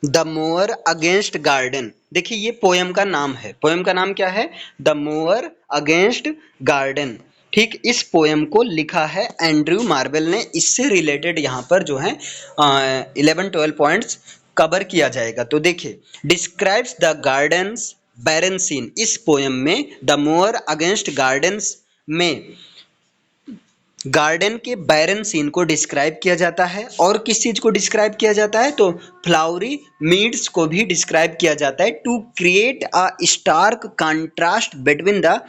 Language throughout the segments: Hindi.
The mower against garden. देखिए ये पोयम का नाम है, पोयम का नाम क्या है? The mower against garden. ठीक, इस पोयम को लिखा है एंड्रयू मार्वेल ने। इससे रिलेटेड यहाँ पर जो है 11-12 पॉइंट्स कवर किया जाएगा। तो देखिए, describes the gardens barren scene. इस पोयम में द मोअर अगेंस्ट गार्डन्स में गार्डन के बैरन सीन को डिस्क्राइब किया जाता है। और किस चीज को डिस्क्राइब किया जाता है? तो फ्लावरी मीड्स को भी डिस्क्राइब किया जाता है to create a stark contrast between the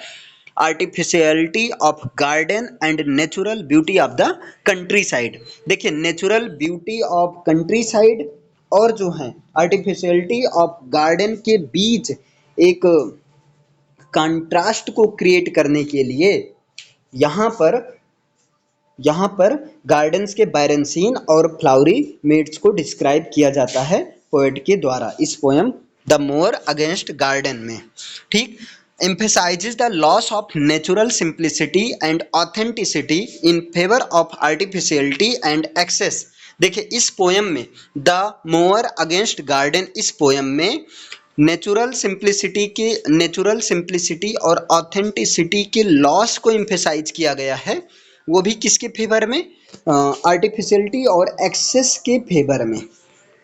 artificiality of garden and natural beauty of the country side. देखिए, natural beauty of country side और जो है आर्टिफिशियलिटी ऑफ गार्डन के बीच एक कंट्रास्ट को क्रिएट करने के लिए यहाँ पर गार्डन्स के बैरन सीन और फ्लावरी मीड्स को डिस्क्राइब किया जाता है पोएट के द्वारा इस poem the more against garden में। ठीक, emphasizes the loss of natural simplicity and authenticity in favor of artificiality and excess। देखिए, इस पोएम में द मोअर अगेंस्ट गार्डन, इस पोएम में नेचुरल सिंप्लिसिटी और ऑथेंटिसिटी के लॉस को इम्फेसाइज किया गया है। वो भी किसके फेवर में? आर्टिफिशियलिटी और एक्सेस के फेवर में।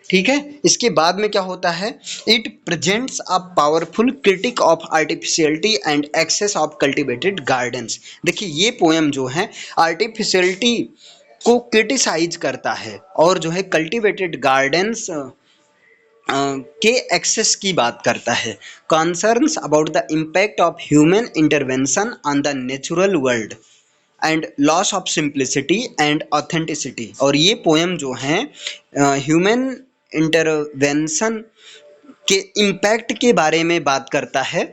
ठीक है, इसके बाद में क्या होता है? It presents a powerful critique of artificiality and excess of cultivated gardens. देखिए, ये पोएम जो है आर्टिफिशियलिटी को क्रिटिसाइज करता है और जो है कल्टिवेटेड गार्डन्स के एक्सेस की बात करता है। Concerns about the impact of human intervention on the natural world and loss of simplicity and authenticity. और ये पोएम जो है ह्यूमन इंटरवेंशन के इम्पैक्ट के बारे में बात करता है,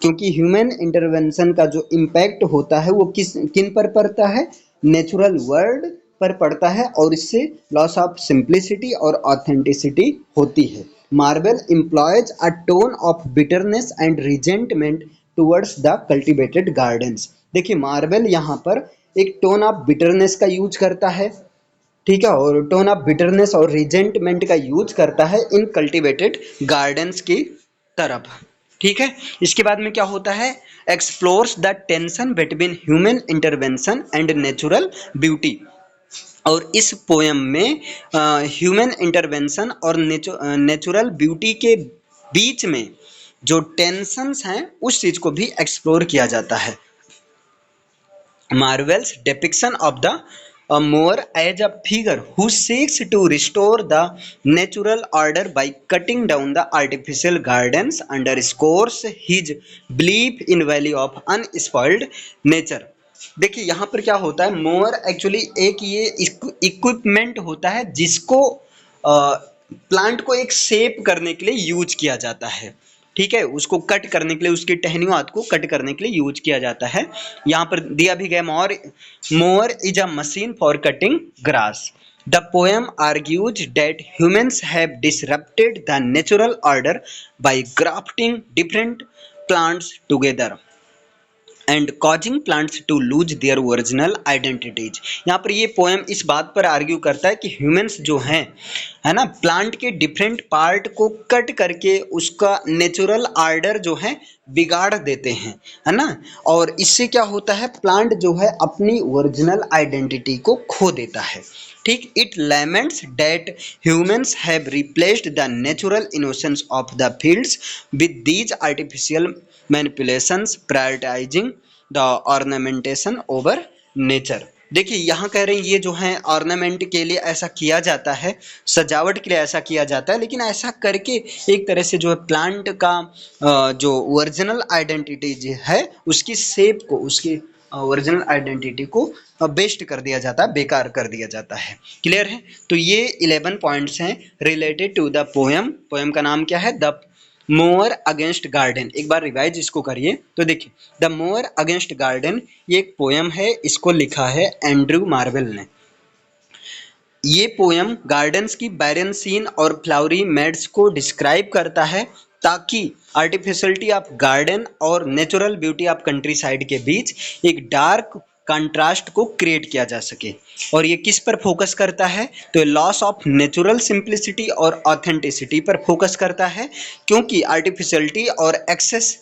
क्योंकि ह्यूमन इंटरवेंशन का जो इम्पैक्ट होता है वो किन पर पड़ता है? नेचुरल वर्ल्ड पर पड़ता है, और इससे लॉस ऑफ सिंप्लिसिटी और ऑथेंटिसिटी होती है। Marvel employees a tone of bitterness and resentment towards the cultivated gardens. देखिए, मार्वेल यहाँ पर एक टोन ऑफ बिटरनेस का यूज करता है, ठीक है, और टोन ऑफ बिटरनेस और रिजेंटमेंट का यूज करता है इन कल्टिवेटेड गार्डन्स की तरफ। ठीक है, इसके बाद में क्या होता है? Explores the tension between human intervention and natural beauty. और इस पोएम में ह्यूमन इंटरवेंशन और नेचुरल ब्यूटी के बीच में जो टेंशन्स हैं उस चीज को भी एक्सप्लोर किया जाता है। Marvels depiction of the Moore as a figure who seeks to restore the natural order by cutting down the artificial gardens underscores his belief in value of unspoiled nature। देखिए, यहाँ पर क्या होता है? मोअर एक्चुअली एक ये इक्विपमेंट होता है जिसको प्लांट को एक शेप करने के लिए यूज किया जाता है। ठीक है, उसको कट करने के लिए, उसकी टहनियों आदि को कट करने के लिए यूज किया जाता है। यहाँ पर दिया भी गया, mower is a machine for cutting grass. The poem argues that humans have disrupted the natural order by grafting different plants together and causing plants to lose their original identities. यहाँ पर ये पोएम इस बात पर आर्ग्यू करता है कि ह्यूमंस जो हैं, है ना, प्लांट के डिफरेंट पार्ट को कट करके उसका नेचुरल ऑर्डर जो है बिगाड़ देते हैं, है ना, और इससे क्या होता है? प्लांट जो है अपनी ओरिजिनल आइडेंटिटी को खो देता है। ठीक, it laments that humans have replaced the natural innocence of the fields with these artificial manipulations prioritising the ornamentation over nature. देखिए, यहाँ कह रहे हैं ये जो है ऑर्नामेंट के लिए ऐसा किया जाता है, सजावट के लिए ऐसा किया जाता है, लेकिन ऐसा करके एक तरह से जो है प्लांट का जो ओरिजिनल आइडेंटिटी है उसकी शेप को, उसकी ओरिजिनल आइडेंटिटी को बेस्ट कर दिया जाता है, बेकार कर दिया जाता है। क्लियर है? तो ये 11 पॉइंट्स हैं related to the poem. Poem का नाम क्या है? The mower against garden. एक बार रिवाइज इसको करिए तो देखिए, द मोअर अगेंस्ट गार्डन ये एक पोएम है, इसको लिखा है एंड्रयू मार्वेल ने। ये पोएम गार्डन्स की बैरन सीन और फ्लावरी मेड्स को डिस्क्राइब करता है ताकि आर्टिफिशियलिटी ऑफ गार्डन और natural beauty of country side के बीच एक डार्क कंट्रास्ट को क्रिएट किया जा सके। और ये किस पर फोकस करता है, तो ये लॉस ऑफ नेचुरल सिंप्लिसिटी और ऑथेंटिसिटी पर फोकस करता है, क्योंकि आर्टिफिशियलिटी और एक्सेस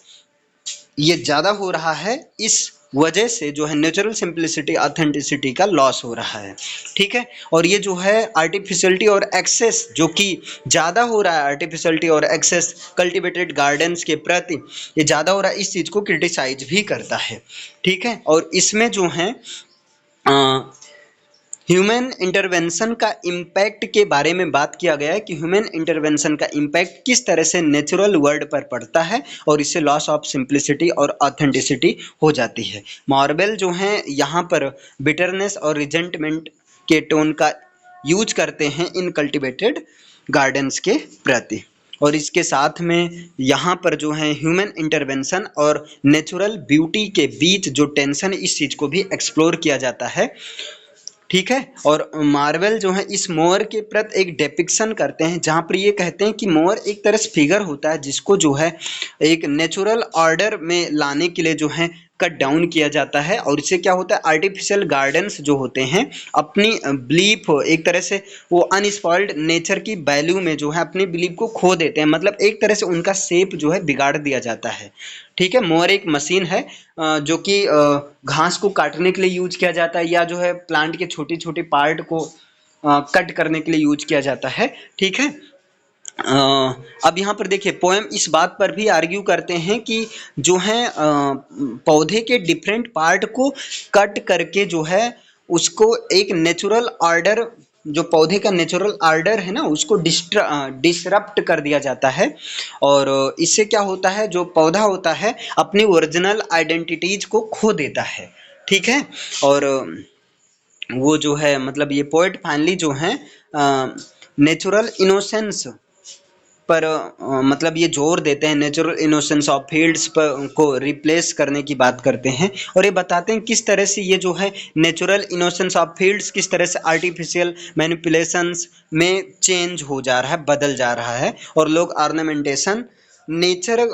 ये ज़्यादा हो रहा है, इस वजह से जो है नेचुरल सिंप्लिसिटी ऑथेंटिसिटी का लॉस हो रहा है। ठीक है, और ये जो है आर्टिफिशियलिटी और एक्सेस जो कि ज़्यादा हो रहा है, आर्टिफिशियलिटी और एक्सेस कल्टिवेटेड गार्डन्स के प्रति ये ज़्यादा हो रहा है, इस चीज़ को क्रिटिसाइज भी करता है। ठीक है, और इसमें जो है ह्यूमन इंटरवेंशन का इम्पैक्ट के बारे में बात किया गया है कि ह्यूमन इंटरवेंशन का इम्पैक्ट किस तरह से नेचुरल वर्ल्ड पर पड़ता है और इससे लॉस ऑफ सिंप्लिसिटी और ऑथेंटिसिटी हो जाती है। मार्वेल जो हैं यहाँ पर बिटरनेस और रिजेंटमेंट के टोन का यूज करते हैं इन कल्टिवेटेड गार्डन्स के प्रति। और इसके साथ में यहाँ पर जो है ह्यूमन इंटरवेंशन और नेचुरल ब्यूटी के बीच जो टेंशन, इस चीज़ को भी एक्सप्लोर किया जाता है। ठीक है, और मार्वल जो है इस मोर के प्रति एक डेपिक्शन करते हैं, जहाँ पर ये कहते हैं कि मोर एक तरह से फिगर होता है जिसको जो है एक नेचुरल ऑर्डर में लाने के लिए जो है कट डाउन किया जाता है। और इससे क्या होता है, आर्टिफिशियल गार्डन्स जो होते हैं अपनी बिलीफ एक तरह से वो अनस्पॉइल्ड नेचर की वैल्यू में जो है अपनी बिलीफ को खो देते हैं, मतलब एक तरह से उनका शेप जो है बिगाड़ दिया जाता है। ठीक है, मोअर एक मशीन है जो कि घास को काटने के लिए यूज किया जाता है, या जो है प्लांट के छोटे छोटे पार्ट को कट करने के लिए यूज किया जाता है। ठीक है, अब यहाँ पर देखिए पोएम इस बात पर भी आर्ग्यू करते हैं कि जो है पौधे के डिफरेंट पार्ट को कट करके जो है उसको एक नेचुरल ऑर्डर, जो पौधे का नेचुरल ऑर्डर है ना, उसको डिसरप्ट कर दिया जाता है। और इससे क्या होता है, जो पौधा होता है अपनी ओरिजिनल आइडेंटिटीज को खो देता है। ठीक है, और वो जो है मतलब ये पोएट फाइनली जो है नेचुरल इनोसेंस पर मतलब ये जोर देते हैं, नेचुरल इनोसेंस ऑफ फील्ड्स पर को रिप्लेस करने की बात करते हैं। और ये बताते हैं किस तरह से ये जो है नेचुरल इनोसेंस ऑफ फील्ड्स किस तरह से आर्टिफिशियल मैनिपुलेशंस में चेंज हो जा रहा है, बदल जा रहा है, और लोग ऑर्नामेंटेशन नेचर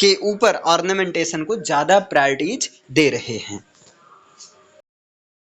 के ऊपर ऑर्नामेंटेशन को ज़्यादा प्रायोरिटीज दे रहे हैं।